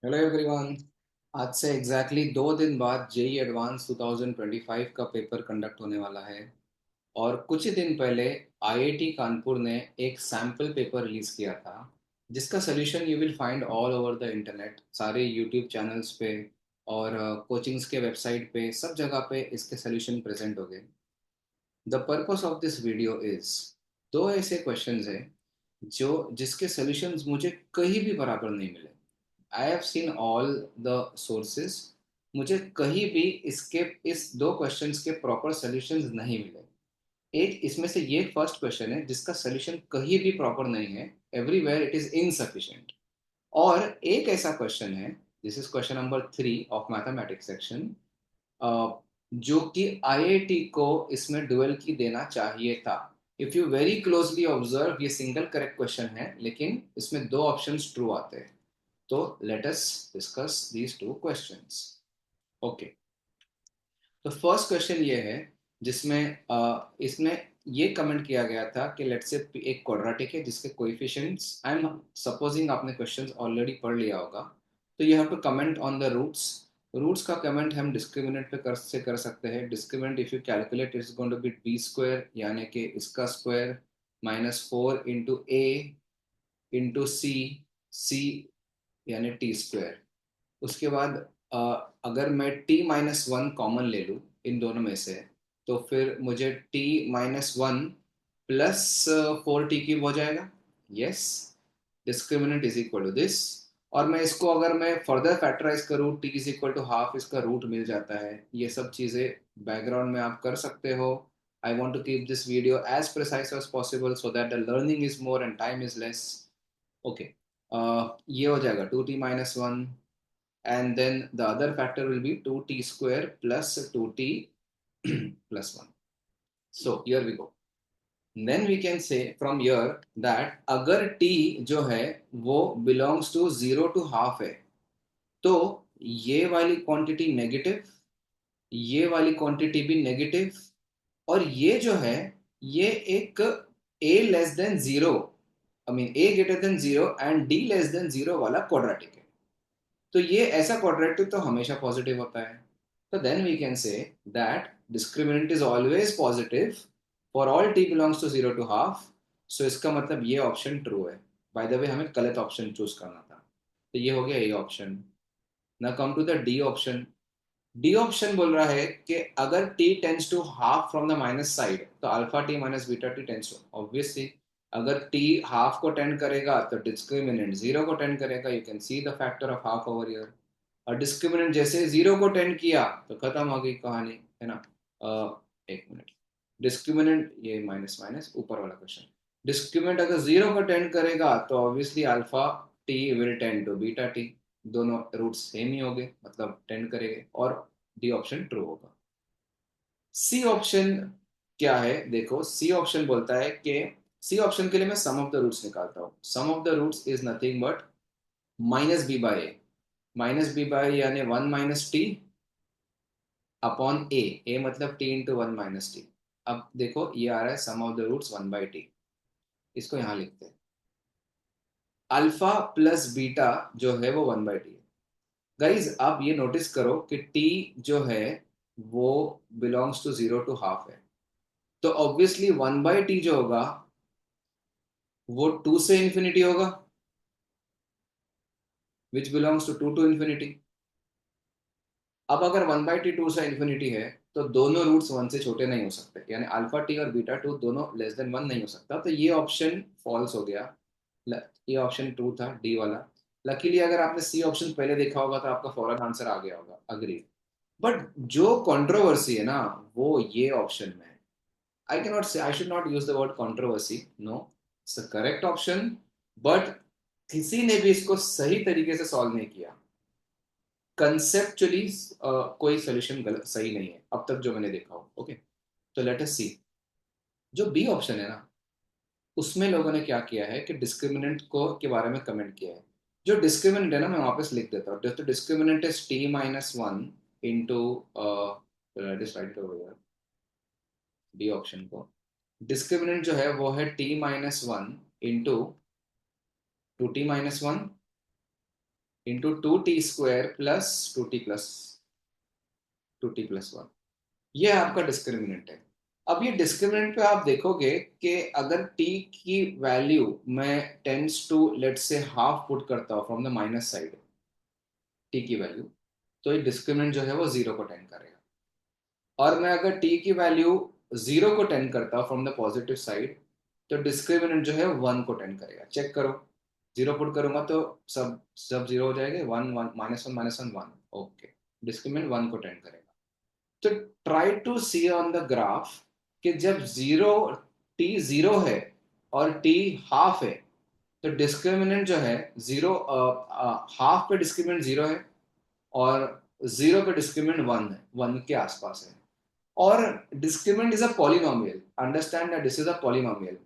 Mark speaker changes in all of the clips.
Speaker 1: Hello everyone. आज से exactly 2 दिन बाद जेई एडवांस 2025 का पेपर कंडक्ट होने वाला है। और कुछ ही दिन पहले आईआईटी कानपुर ने एक सैम्पल पेपर रिलीज किया था, जिसका solution you will find all over the internet, सारे यूट्यूब चैनल्स पे और कोचिंग्स के वेबसाइट पे, सब जगह पे इसके सोल्यूशन प्रेजेंट हो गए। The purpose of this video is, दो ऐसे क्वेश्चंस हैं जो जिसके सॉल्यूशंस मुझे कहीं भी बराबर नहीं मिले। I have seen all the sources, मुझे कहीं भी इसके इस दो क्वेश्चंस के प्रॉपर सॉल्यूशंस नहीं मिले। एक इसमें से ये फर्स्ट क्वेश्चन है जिसका सॉल्यूशन कहीं भी प्रॉपर नहीं है, एवरीवेयर इट इज इनसफिशिएंट। और एक ऐसा क्वेश्चन है, this is question number 3 of mathematics section, जो कि आईआईटी को इसमें डुअल की देना चाहिए था। If you very closely observe, ये सिंगल करेक्ट क्वेश्चन है, लेकिन इसमें दो ऑप्शंस ट्रू आते हैं। तो let us discuss these two questions. Okay, तो फर्स्ट क्वेश्चन ये है जिसमें इसमें ये कमेंट किया गया था कि लेट्स से एक क्वाड्रेटिक है जिसके कोएफिशिएंट्स, आई एम सपोजिंग आपने क्वेश्चंस ऑलरेडी पढ़ लिया होगा, तो you have to comment on the roots. Roots का कमेंट हम डिस्क्रिमिनेंट पे कर सकते हैं। Discriminant if you calculate it's going to be b square, यानी कि इसका square -4 into a into c, c यानी टी स्क्वायर। उसके बाद अ, अगर मैं t-1 कॉमन ले लूँ इन दोनों में से, तो फिर मुझे t-1 प्लस 4t³ हो जाएगा। Yes, discriminant is equal to this. और मैं इसको अगर मैं फर्दर फैक्टराइज करूँ, t is equal to half, इसका रूट मिल जाता है। ये सब चीज़ें बैकग्राउंड में आप कर सकते हो। I want to keep this video as precise as possible so that the learning is more and time is less. Okay, ये हो जाएगा 2t-1, and then the other factor will be 2t square plus 2t plus 1. So here we go. Then we can say from here that अगर t जो है वो belongs to 0 to half है, तो ये वाली क्वांटिटी नेगेटिव, ये वाली क्वांटिटी भी नेगेटिव, और ये जो है ये एक a less than zero, I mean a greater than zero and d less than zero वाला क्वाड्रेटिक है। तो ये ऐसा क्वाड्रेटिक तो हमेशा पॉजिटिव होता है। तो then we can say that discriminant is always positive for all t belongs to 0 to half. So इसका मतलब ये ऑप्शन ट्रू है। बाय द वे हमें गलत ऑप्शन चूज करना था, तो ये हो गया ए ऑप्शन। ना come to the D option. D option बोल रहा है कि अगर t tends to half from the minus side, तो alpha T minus beta T tends to, obviously अगर t हाफ को टेंड करेगा तो डिस्क्रिमिनेंट जीरो को टेंड करेगा। You can see the factor of half over here. और discriminant जैसे zero को टेंड किया तो खत्म हो गई कहानी, है ना। एक मिनट, डिस्क्रिमिनेंट ये माइनस माइनस ऊपर वाला क्वेश्चन, डिस्क्रिमिनेंट अगर जीरो को टेंड करेगा तो obviously alpha t will tend to beta t. दोनों रूट सेम ही हो गए, मतलब टेंड करेंगे, और डी ऑप्शन ट्रू होगा। सी ऑप्शन क्या है, देखो सी ऑप्शन बोलता है कि सी ऑप्शन के लिए मैं सम ऑफ द रूट्स निकालता हूँ। Sum of the roots is nothing but minus B by A. Minus B by यानी 1 - t अपॉन ए मतलब t इंटू 1 - t। अब देखो ये आ रहा है सम ऑफ द रूट्स 1/t, इसको यहां लिखते हैं। अल्फा प्लस बीटा जो है वो 1/t है। गाइज आप ये नोटिस करो कि t जो है वो बिलोंग्स टू 0 टू हाफ है, तो ऑब्वियसली 1/t जो होगा वो 2 से इंफिनिटी होगा, which belongs to 2 to infinity. अब अगर 1/t 2 से इंफिनिटी है, तो दोनों रूट्स 1 से छोटे नहीं हो सकते, यानी अल्फा टी और बीटा टू दोनों लेस देन 1 नहीं हो सकता, तो ये ऑप्शन फॉल्स हो गया। ये ऑप्शन ट्रू था, डी वाला। लकीली अगर आपने सी ऑप्शन पहले देखा होगा तो आपका फौरन आंसर आ गया होगा, अग्री। बट जो कंट्रोवर्सी है ना, वो ये ऑप्शन में है। आई can not say, I should not use the word controversy, no, it's a correct option, but किसी ने भी इसको सही तरीके से सॉल्व नहीं किया। कंसेप्चुअली कोई सोल्यूशन गलत सही नहीं है अब तक जो मैंने देखा हो। ओके, तो लेट अस सी। जो बी ऑप्शन है ना, उसमें लोगों ने क्या किया है कि डिस्क्रिमिनेंट को के बारे में कमेंट किया है। जो डिस्क्रिमिनेंट है ना, मैं वापस लिख देता हूँ। तो discriminant is t-1 into, D option को, डिस्क्रिमिनेंट जो है वो है t-1 into 2t-1 into 2t² plus 2t plus 1, ये आपका डिस्क्रिमिनेंट है। अब ये डिस्क्रिमिनेंट पे आप देखोगे कि अगर t की वैल्यू मैं टेंस टू लेट से हाफ पुट करता हूँ from the minus side, t की वैल्यू, तो ये डिस्क्रिमिनेंट जो है वो जीरो को टेंड करेगा। और मैं अगर t की वैल्यू जीरो को टेंड करता हूँ फ्रॉम द पॉजिटिव साइड, तो डिस्क्रिमिनेंट जो है वन को टेंड करेगा। चेक करो, जीरो पुट करूंगा तो सब सब जीरो हो जाएंगे, one one -1 -1 okay, discriminant one को टेंड करेगा। तो try to see on the graph कि जब जीरो, टी जीरो है और टी हाफ है, तो डिस्क्रिमिनेंट जो है जीरो, हाफ पे डिस्क्रिमिनेंट जीरो है और जीरो पे डिस्क्रिमिनेंट वन है, वन के आसपास है। और discriminant is a polynomial, understand that this is a polynomial.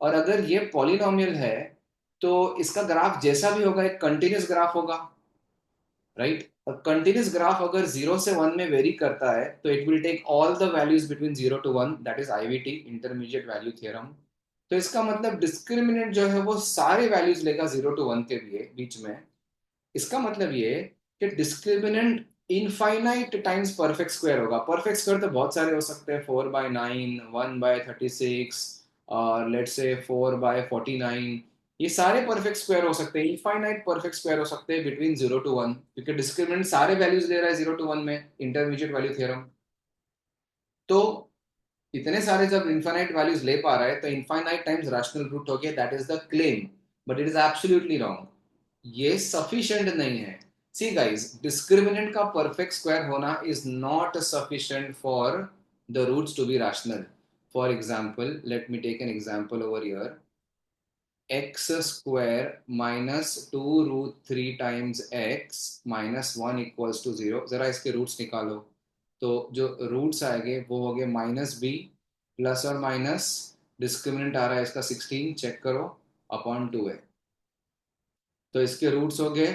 Speaker 1: और अगर ये पॉलिनोमियल है तो इसका ग्राफ जैसा भी होगा एक कंटिन्यूस ग्राफ होगा, राइट? और कंटिन्यूस ग्राफ अगर जीरो से वन में वेरी करता है तो it will take all the values between zero to one, that is IVT, intermediate value theorem. तो इसका मतलब डिस्क्रिमिनेंट जो है वो सारे वैल्यूज लेगा जीरो टू वन के बीच में। इसका मतलब ये कि discriminant infinite times perfect square होगा। परफेक्ट स्क्वायर तो बहुत सारे हो सकते हैं, 4/9, 1/36, और लेट्स से 4/49, ये सारे परफेक्ट स्क्वायर हो सकते हैं, इनफाइनाइट परफेक्ट स्क्वायर हो सकते हैं बिटवीन जीरो टू वन, क्योंकि डिस्क्रिमिनेंट सारे वैल्यूज ले रहा है जीरो टू वन में, इंटरमीडिएट वैल्यू थ्योरम। तो इतने सारे जब इनफाइनाइट वैल्यूज ले पा रहा है तो इनफाइनाइट टाइम्स रैशनल रूट हो गया, that is the claim, but it is absolutely wrong, ये सफिशिएंट नहीं है। सी गाइस, डिस्क्रिमिनेंट का परफेक्ट स्क्वायर होना is not sufficient for the roots to be rational. For example, let me take an example over here, x square -2√3 times x -1 equals to zero. जरा इसके roots निकालो, तो जो roots आएंगे वो हो गए -b प्लस और माइनस, डिस्क्रिमिनेंट आ रहा है इसका 16, चेक करो, अपॉन 2 है। तो इसके रूट्स हो गए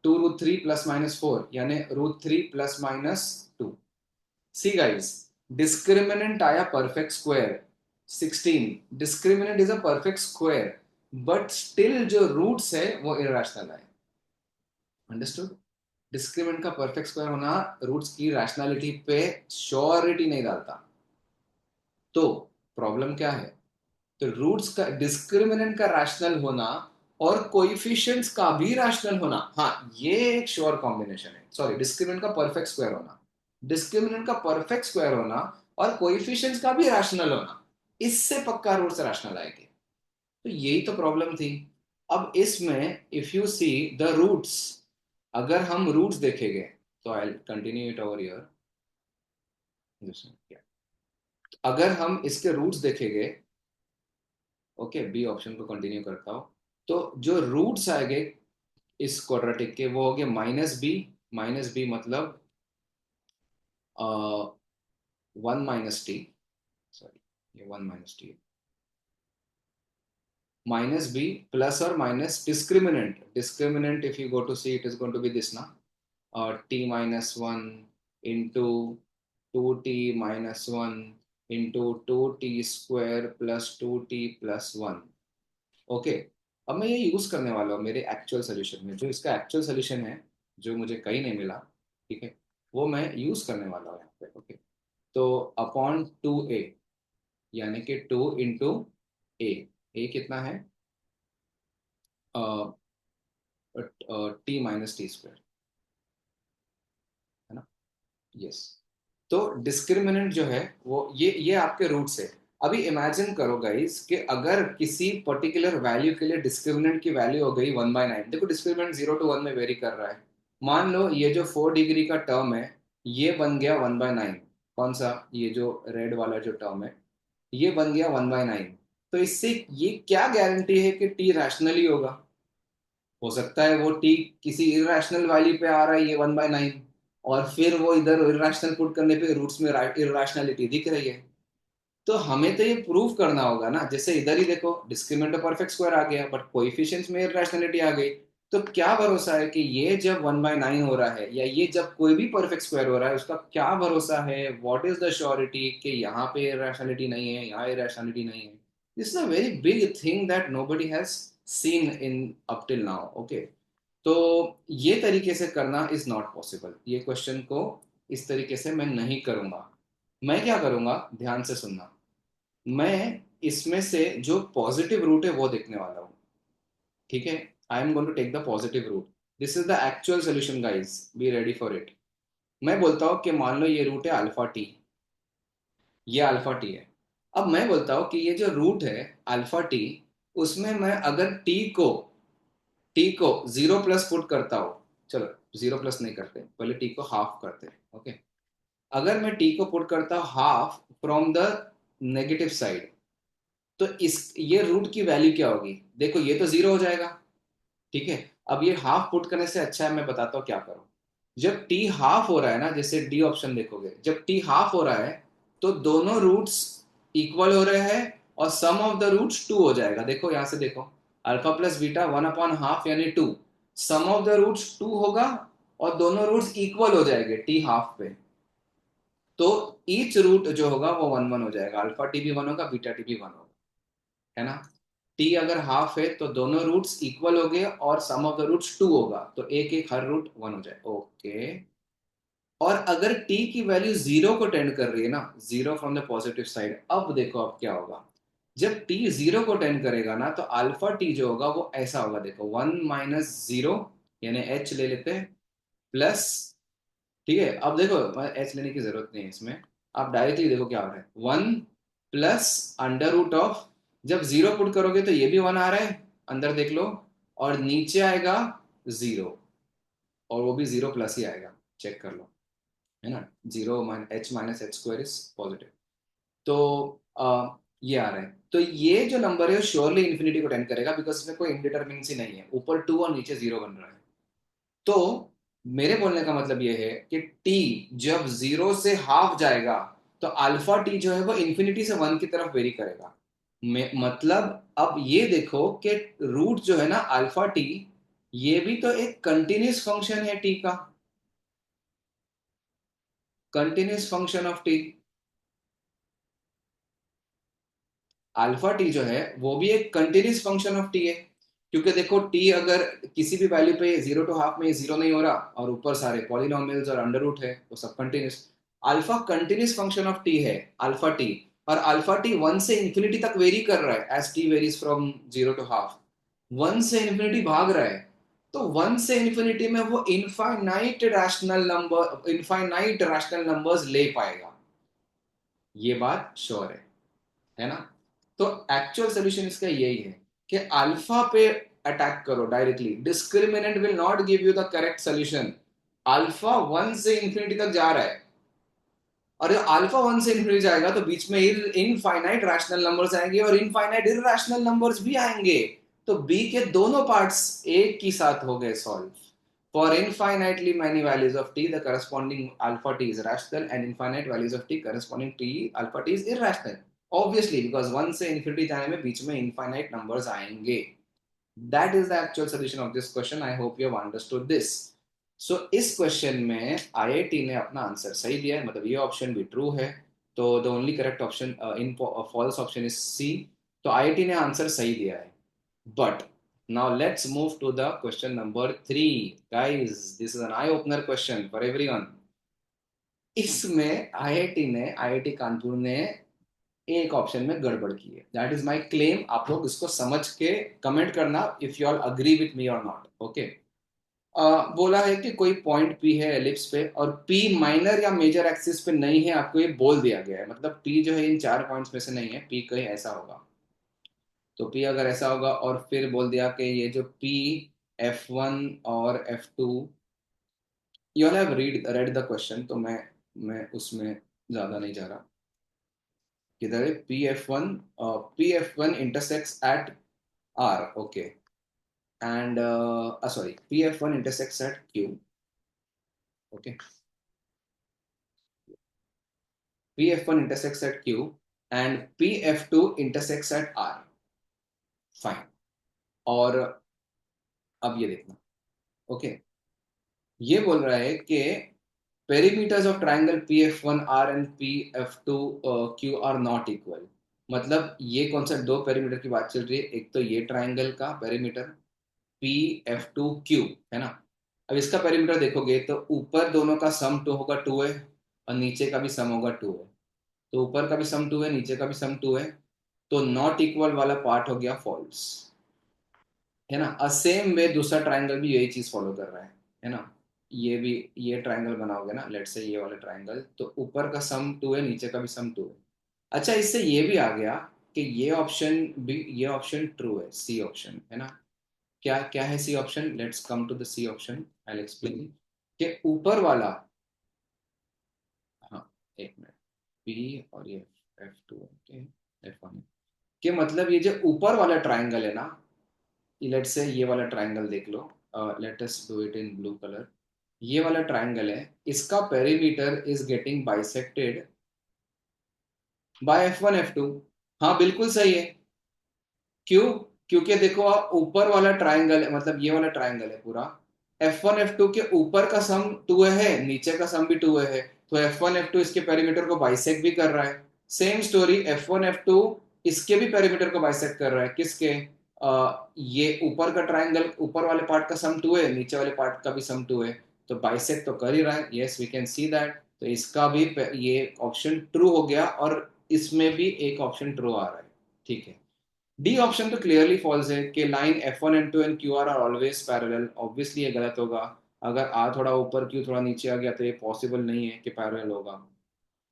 Speaker 1: 2√3 +-4, यानी √3 +-2। सी गाइस, डिस्क्रिमिनेंट आया perfect square 16, discriminant is a perfect square, but still जो रूट्स है वो इरेशनल है। अंडरस्टूड? डिस्क्रिमिनेंट का परफेक्ट स्क्वायर होना रूट्स की रैशनैलिटी पे श्योरिटी नहीं डालता। तो प्रॉब्लम क्या है? तो रूट्स का, डिस्क्रिमिनेंट का रैशनल होना और कोएफिशिएंट्स का भी रैशनल होना, हाँ ये एक श्योर कॉम्बिनेशन है। सॉरी, डिस्क्रिमिनेंट का परफेक्ट स्क्वायर होना, डिस्क्रिमिनेंट का परफेक्ट स्क्वायर होना और कोएफिशिएंट्स का भी रैशनल होना, इससे पक्का रूट्स रैशनल आएंगे। तो यही तो प्रॉब्लम थी। अब इसमें if you see the roots, अगर हम रूट्स देखेंगे, तो I continue it over here, अगर हम इसके रूट्स देखेंगे, ओके, बी ऑप्शन को कंटिन्यू करता हूँ, तो जो रूट्स आएंगे इस क्वाड्रेटिक के वो हो गए -b मतलब 1 - t, सॉरी ये 1 - t, -b प्लस और minus discriminant, discriminant if you go to see it is going to be this ना, t-1 into 2t-1 into 2t² plus 2t+1। Okay, अब मैं ये यूज करने वाला हूँ मेरे एक्चुअल सोल्यूशन में, जो इसका एक्चुअल सोल्यूशन है, जो मुझे कहीं नहीं मिला, ठीक है, वो मैं यूज करने वाला हूँ यहाँ पे। ओके, तो अपॉन 2a, यानी कि 2 इंटू ए कितना है, t-t², है ना? यस। तो डिस्क्रिमिनेंट जो है वो ये आपके रूट्स है। अभी इमेजिन करो गाइस कि अगर किसी पर्टिकुलर वैल्यू के लिए डिस्क्रिमिनेंट की वैल्यू हो गई 1/9, देखो डिस्क्रिमिनेंट 0 to 1 में वेरी कर रहा है, मान लो ये जो 4 डिग्री का टर्म है ये बन गया 1/9, कौन सा, ये जो रेड वाला जो टर्म है ये बन गया 1/9, तो इससे ये क्या गारंटी है कि टी रैशनली होगा? हो सकता है वो टी किसी इरेशनल वैल्यू पे आ रहा है ये 1/9, और फिर वो इधर इरेशनल पुट करने पे रूट्स में इरेशनलिटी दिख रही है। तो हमें तो ये प्रूव करना होगा ना, जैसे इधर ही देखो डिस्क्रिमिनेंट परफेक्ट स्क्वायर आ गया बट कोएफिशिएंट्स में इरेशनलिटी आ गई। तो क्या भरोसा है कि ये जब 1/9 हो रहा है या ये जब कोई भी परफेक्ट स्क्वायर हो रहा है, उसका क्या भरोसा है, व्हाट इज द श्योरिटी कि यहाँ पे इरेशनलिटी नहीं है, यहाँ इरेशनलिटी नहीं है? This is a very big thing that nobody has seen in up till now. Okay, तो ये तरीके से करना इज नॉट पॉसिबल, ये क्वेश्चन को इस तरीके से मैं नहीं करूंगा। मैं क्या करूंगा, ध्यान से सुनना। मैं इसमें से जो पॉजिटिव रूट है वो देखने वाला हूँ, ठीक है। I am going to take the positive root. This is the actual solution guys, be ready for it. मैं बोलता हूँ कि मान लो ये रूट है अल्फा टी, ये अल्फा टी है। अब मैं बोलता हूँ कि ये जो रूट है अल्फा टी, उसमें मैं अगर टी को जीरो प्लस पुट करता हूँ, चलो जीरो प्लस नहीं करते, पहले टी को हाफ करते हैं, ओके। अगर मैं टी को पुट करता हूँ half from the negative side, तो इस ये रूट की वैल्यू क्या होगी, देखो ये तो जीरो हो जाएगा, ठीक है। अब ये हाफ पुट करने से अच्छा है मैं बताता हूँ क्या करो। जब टी हाफ हो रहा है ना, जैसे डी ऑप्शन देखोगे, जब टी हाफ हो रहा है तो दोनों रूट्स इक्वल हो रहे हैं और sum of the roots two हो जाएगा। देखो यहां से देखो, alpha plus beta one upon half यानी two, sum of the roots two होगा और दोनों रूट्स इक्वल हो जाएंगे टी हाफ पे। तो ईच रूट जो होगा वो वन वन हो जाएगा, अल्फा टी भी वन होगा, बीटा टी भी वन होगा, है ना। टी अगर हाफ है तो दोनों रूट्स इक्वल हो गए और sum of the roots two होगा, तो एक एक हर रूट वन हो जाए, ओके। और अगर टी की वैल्यू जीरो को टेंड कर रही है ना, zero from the positive side, अब देखो अब क्या होगा। जब टी जीरो को टेंड करेगा ना तो अल्फा टी जो होगा वो ऐसा होगा, देखो वन माइनस जीरो, यानी एच ले लेते हैं, प्लस, ठीक है। अब देखो एच लेने की जरूरत नहीं है इसमें, आप डायरेक्टली देखो क्या हो रहा है, one plus under root of, जब जीरो पुट करोगे तो ये भी वन आ रहा है, अंदर देख लो, और नीचे आएगा जीरो, और वो भी जीरो प्लस ही आएगा, चेक कर लो, है ना। Zero H minus H square is positive. तो ये आ रहा है, तो ये जो नंबर है वो श्योरली इन्फिनिटी को टेंड करेगा, बिकॉज इसमें कोई इंडिटर्मिनेंसी नहीं है, ऊपर टू और नीचे जीरो बन रहा है। तो मेरे बोलने का मतलब ये है कि टी जब जीरो से हाफ जाएगा तो अल्फा टी जो है वो इंफिनिटी से वन की तरफ वेरी करेगा। मतलब अब ये देखो कि रूट जो है ना अल्फा टी, ये भी तो एक कंटिन्यूस फंक्शन है टी का, continuous function of T. Alpha T जो है वो भी एक कंटिन्यूस फंक्शन ऑफ टी है, क्योंकि देखो टी अगर किसी भी वैल्यू पे जीरो टू हाफ में जीरो नहीं हो रहा और ऊपर सारे पॉलिनोमियल्स और अंडर रूट है वो सब continuous, alpha continuous function of T है अल्फा टी। और अल्फा टी वन से इंफिनिटी तक वेरी कर रहा है as T varies from zero to half, one से इंफिनिटी भाग रहा है। तो वन से इंफिनिटी में वो इनफाइनाइट रैशनल नंबर्स ले पाएगा, ये बात श्योर है ना। तो एक्चुअल सोल्यूशन इसका यही है कि अल्फा पे अटैक करो directly, discriminant will not give you the correct solution. Alpha one से इंफिनिटी तक जा रहा है, और जब अल्फा वन से इंफिनिटी जाएगा तो बीच में इनफाइनाइट रैशनल नंबर्स आएंगे और इनफाइनाइट इरैशनल नंबर्स भी आएंगे। तो बी के दोनों पार्ट्स एक ही साथ हो गए solve. For infinitely many values of t, the corresponding alpha t is rational, and infinite values of t corresponding t alpha t is irrational. Obviously, because one से infinity जाने में बीच में infinite numbers आएंगे। That is the actual solution of this question. I hope you have understood this. So इस question में IIT ने अपना answer सही दिया है, मतलब ये ऑप्शन भी ट्रू है। तो the only correct option in false option is C. तो आईआईटी ने आंसर सही दिया है। But now let's move to the question number 3। Guys, this is an eye opener question for everyone. इसमें आईआईटी कानपुर ने एक ऑप्शन में गड़बड़ की है, दैट इज माई क्लेम। आप लोग इसको समझ के कमेंट करना if you all agree with me और नॉट, ओके। बोला है कि कोई पॉइंट पी है एलिप्स पे और पी माइनर या मेजर एक्सिस पे नहीं है, आपको ये बोल दिया गया है, मतलब पी जो है इन चार पॉइंट्स में से नहीं है, पी कहीं ऐसा होगा। तो पी अगर ऐसा होगा और फिर बोल दिया कि ये जो पी F1 और F2, you all have read the question, तो मैं उसमें ज्यादा नहीं जा रहा। किधर है P F one intersects at R, okay, and sorry, pf1 intersects at q, okay, pf1 intersects at q and pf2 intersects at r, fine. और अब ये देखना, ओके, ये बोल रहा है कि perimeters of triangle P F one R and P F two Q R not equal. मतलब ये कौन सा दो पेरीमीटर की बात चल रही है, एक तो ये ट्राइंगल का पेरीमीटर P F2Q, है ना। अब इसका पेरीमीटर देखोगे तो ऊपर दोनों का सम टू होगा 2 है, और नीचे का भी सम होगा 2 है। तो ऊपर का भी सम 2 है, नीचे का भी सम 2 है, तो नॉट इक्वल वाला पार्ट हो गया फॉल्स, है ना। सेम वे दूसरा ट्राइंगल भी यही चीज फॉलो कर रहा है ना। ये भी, ये ट्राइंगल बनाओगे ना, लेट्स से ये वाला ट्राइंगल, तो ऊपर का सम 2 है, नीचे का भी सम 2 है। अच्छा, इससे ये भी आ गया कि ये ऑप्शन भी, ये ऑप्शन ट्रू है, सी ऑप्शन, है ना। क्या क्या है C option, let's come to the C option, I will explain कि ऊपर वाला, हाँ एक मिनट, पी और ये F2, ओके, F1, के मतलब ये जो ऊपर वाला ट्राइंगल है ना, लेट से ये वाला ट्राइंगल देख लो, let us do it in blue colour. ये वाला ट्राइंगल है, इसका perimeter is getting bisected by F1 F2। हाँ बिल्कुल सही है। क्यों? क्योंकि देखो ऊपर वाला ट्राइंगल है, मतलब ये वाला ट्राइंगल है पूरा, F1 F2 के ऊपर का सम 2 है, नीचे का सम भी 2 है, तो F1 F2 इसके पेरीमीटर को बाइसेक्ट भी कर रहा है। सेम स्टोरी F1 F2 इसके भी पेरीमीटर को बाइसेक्ट कर रहा है, किसके, ये ऊपर का ट्राइंगल, ऊपर वाले पार्ट का सम 2 है, नीचे वाले पार्ट का भी सम 2 है, तो बाइसेक्ट तो कर ही रहा है, yes we can see that. तो इसका भी ये ऑप्शन ट्रू हो गया, और इसमें भी एक ऑप्शन ट्रू आ रहा है, ठीक है। डी ऑप्शन तो क्लियरली फॉल्स है कि line F1 N2 and QR are always parallel, obviously ये गलत होगा। अगर R थोड़ा ऊपर Q थोड़ा नीचे आ गया तो ये पॉसिबल नहीं है कि पैरेलल होगा।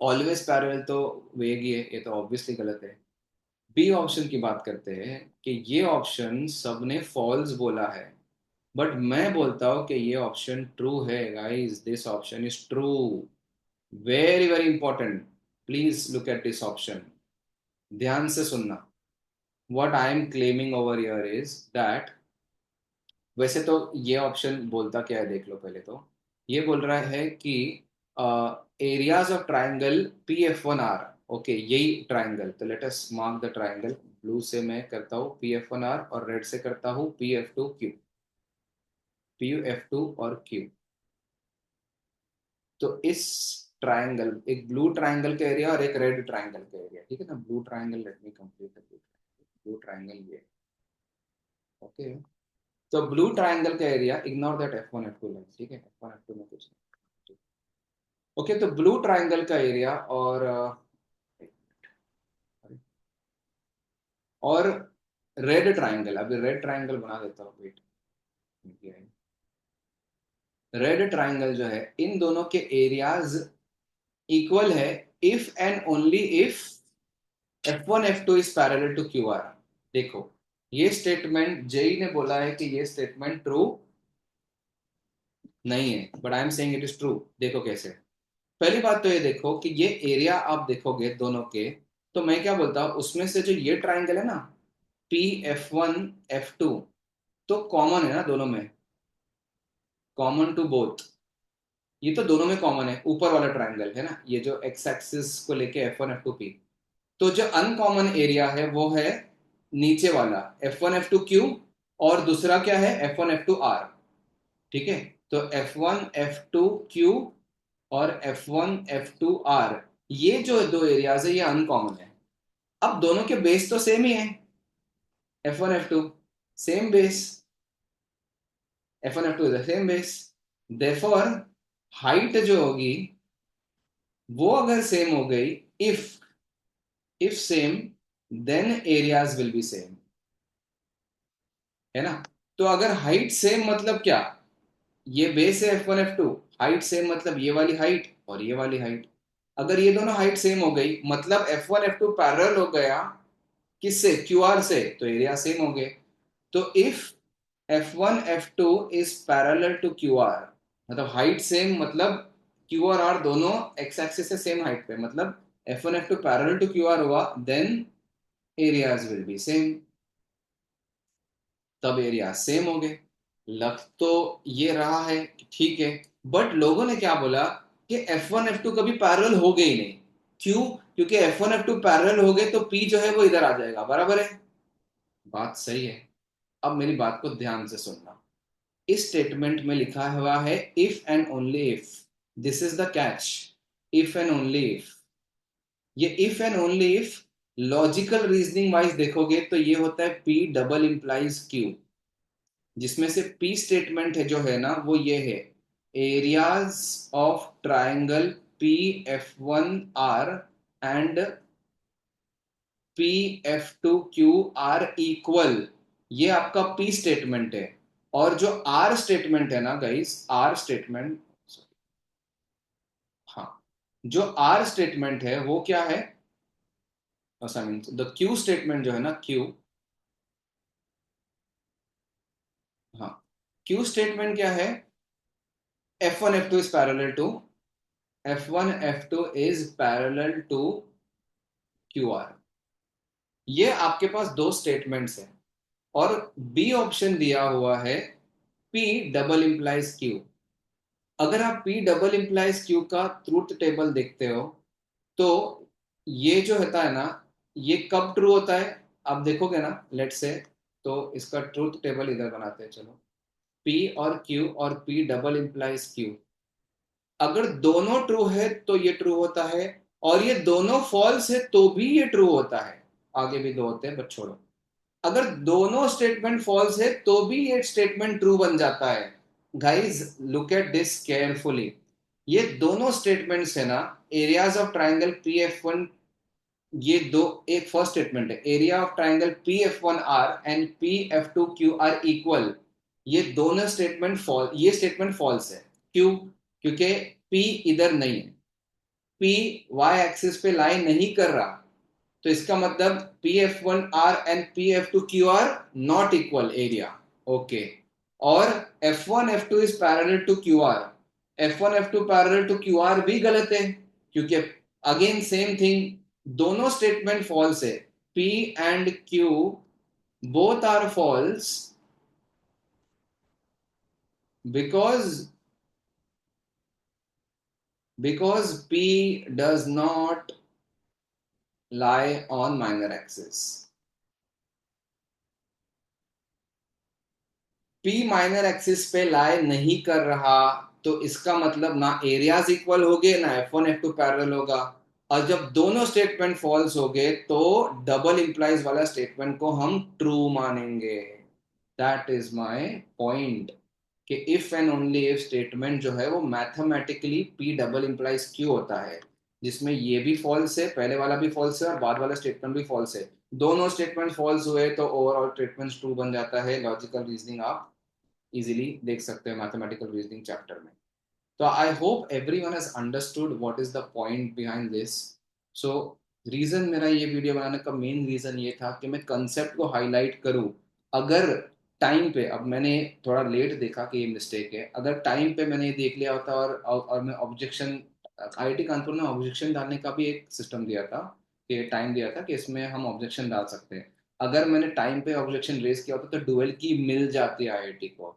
Speaker 1: ऑलवेज पैरेलल तो वेग ही है, ये तो ऑब्वियसली गलत है। बी ऑप्शन की बात करते हैं कि ये ऑप्शन सबने फॉल्स बोला है, बट मैं बोलता हूं कि ये ऑप्शन ट्रू है guys, this option is true, very very important. Please look at this option, ध्यान से सुनना। what I am claiming over here is that, वैसे तो ये ऑप्शन बोलता क्या है देख लो पहले तो। ये बोल रहा है कि areas of triangle P F1 R, okay यही ट्राइंगल, तो let us mark the triangle. Blue से मैं करता हूँ P F1 R, और रेड से करता हूँ P F2 Q, P F2 और Q। तो इस ट्राइंगल, एक ब्लू ट्राइंगल का एरिया और एक रेड ट्राइंगल का एरिया, ठीक है ना। Blue triangle, let me complete the blue triangle, ये ओके। तो ब्लू ट्राइंगल का area, ignore that F1 F2 line, ठीक है, F1 F2 में कुछ नहीं, ओके। तो ब्लू ट्राइंगल का एरिया और रेड ट्राइंगल, अभी रेड ट्राइंगल बना देता हूँ, वेट, रेड ट्राइंगल जो है, इन दोनों के एरियाज इक्वल है if and only if F1 F2 is parallel to QR। देखो, ये स्टेटमेंट जेई ने बोला है कि ये स्टेटमेंट ट्रू नहीं है, but I am saying it is true. देखो कैसे। पहली बात तो ये देखो कि ये एरिया आप देखोगे दोनों के, तो मैं क्या बोलता हूँ, उसमें से जो ये ट्राइंगल है ना, P F1 F2, तो कॉमन है ना दोनों में, कॉमन टू बोथ। ये तो दोनों में कॉमन है, ऊपर वाला ट्राइंगल है ना, ये जो एक्स एक्सिस को लेके F1 F2 P। तो जो अनकॉमन एरिया है वो है नीचे वाला F1 F2 Q, और दूसरा क्या है F1 F2 R, ठीक है। तो F1 F2 Q और F1 F2 R, ये जो दो एरियाज है ये अनकॉमन है। अब दोनों के बेस तो सेम ही है, F1 F2 same base, F1 F2 is the same base, therefore height जो होगी वो अगर सेम हो गई, if if same, then areas will be same, है ना। तो अगर हाइट सेम मतलब क्या, ये बेस है F1 F2, हाइट सेम मतलब ये वाली हाइट और ये वाली हाइट। अगर ये दोनों हाइट सेम हो गई मतलब F1 F2 पैरेलल हो गया किससे, QR से, तो एरिया सेम हो गए। तो if F1 F2 is parallel to QR, मतलब हाइट सेम, मतलब Q और R दोनों एक्स एक्सिस से सेम हाइट पे, मतलब F1 F2 parallel to QR हुआ, then areas will be same, तब एरिया सेम हो गए। लग तो ये रहा है कि ठीक है, बट लोगों ने क्या बोला कि F1 F2 कभी पैरेलल हो गए ही नहीं। क्यों? क्योंकि F1 F2 पैरेलल हो गए तो P जो है वो इधर आ जाएगा, बराबर है। बात सही है। अब मेरी बात को ध्यान से सुनना। इस स्टेटमेंट में लिखा हुआ है if and only if, this is the catch, if and only if. ये if and only if logical reasoning wise देखोगे तो ये होता है P डबल इंप्लाइज Q, जिसमें से पी स्टेटमेंट है जो है ना वो ये है, areas of triangle P F one R and P F two Q R equal, ये आपका पी स्टेटमेंट है। और जो आर स्टेटमेंट है ना गाइस, आर स्टेटमेंट, हाँ, जो आर स्टेटमेंट है वो क्या है, I mean the Q statement जो है ना, क्यू, हाँ, क्यू स्टेटमेंट क्या है, F one F two is parallel to, F one F two is parallel to Q R. ये आपके पास दो स्टेटमेंट्स हैं, और बी ऑप्शन दिया हुआ है पी डबल इंप्लाइज क्यू। अगर आप पी डबल इंप्लाइज क्यू का ट्रूथ टेबल देखते हो, तो ये जो होता है ना, ये कब ट्रू होता है, आप देखोगे ना, लेट से, तो इसका ट्रूथ टेबल इधर बनाते हैं, चलो, पी और क्यू और पी डबल इंप्लाइज क्यू, अगर दोनों ट्रू है तो ये ट्रू होता है, और ये दोनों फॉल्स है तो भी ये ट्रू होता है। आगे भी दो होते हैं बट छोड़ो, अगर दोनों स्टेटमेंट फॉल्स है तो भी ये स्टेटमेंट ट्रू बन जाता है। Guys look at this carefully, ये दोनों स्टेटमेंट्स है ना, areas of triangle P F one, ये दो, एक फर्स्ट स्टेटमेंट है area of triangle P F one R and P F two Q R equal, ये दोनों स्टेटमेंट फॉल, ये स्टेटमेंट फॉल्स है। क्यों? क्योंकि पी इधर नहीं है, पी वाई एक्सिस पे लाइन नहीं कर रहा, तो इसका मतलब P F one R and P F two Q R not equal area, okay. और F one F two is parallel to Q R, F one F two parallel to Q R भी गलत है, क्योंकि again same thing, दोनों statement false है, P and Q both are false, because because P does not lie on minor axis. P minor axis पे lie नहीं कर रहा, तो इसका मतलब ना एरियाज इक्वल हो गए, ना F one F two parallel होगा। और जब दोनों स्टेटमेंट फॉल्स हो गए तो डबल इंप्लाइज वाला स्टेटमेंट को हम ट्रू मानेंगे। दैट इज माय पॉइंट, कि if and only if statement जो है वो mathematically P double implies Q होता है, जिसमें ये भी फॉल्स है, पहले वाला भी फॉल्स है और बाद वाला स्टेटमेंट भी फॉल्स है। दोनों स्टेटमेंट फॉल्स हुए तो ओवरऑल स्टेटमेंट ट्रू बन जाता है। लॉजिकल रीजनिंग आप इजीली देख सकते हो मैथमेटिकल रीजनिंग चैप्टर में। तो I hope everyone has understood what is the point behind this. So reason, मेरा ये वीडियो बनाने का मेन रीजन ये था कि मैं कंसेप्ट को हाईलाइट करूं। अगर टाइम पे, अब मैंने थोड़ा लेट देखा कि ये मिस्टेक है, अगर टाइम पे मैंने ये देख लिया होता और मैं ऑब्जेक्शन, आईआईटी कानपुर ने ऑब्जेक्शन डालने का भी एक सिस्टम दिया था, कि टाइम दिया था कि इसमें हम ऑब्जेक्शन डाल सकते हैं। अगर मैंने टाइम पे ऑब्जेक्शन रेज किया होता तो डुअल की मिल जाती आईआईटी को,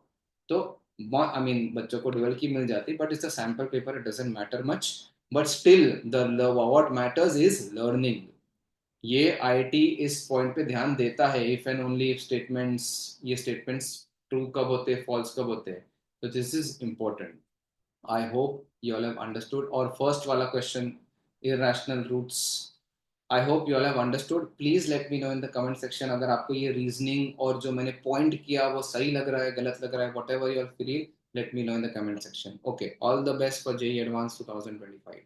Speaker 1: तो आई मीन बच्चों को डुअल की मिल जाती, but it's a sample paper, it doesn't matter much. But still the what matters is learning. ये आईआईटी इस पॉइंट पे ध्यान देता है, if and only if statements, ये स्टेटमेंट्स ट्रू कब होते हैं, फॉल्स कब होते हैं, तो this is important. I hope you all have understood. और फर्स्ट वाला question, irrational roots, I hope you all have understood. Please let me know in the comment section अगर आपको ये रीजनिंग और जो मैंने पॉइंट किया वो सही लग रहा है, गलत लग रहा है, whatever you feel, let me know in the comment section. Okay, all the best for JEE advance 2025।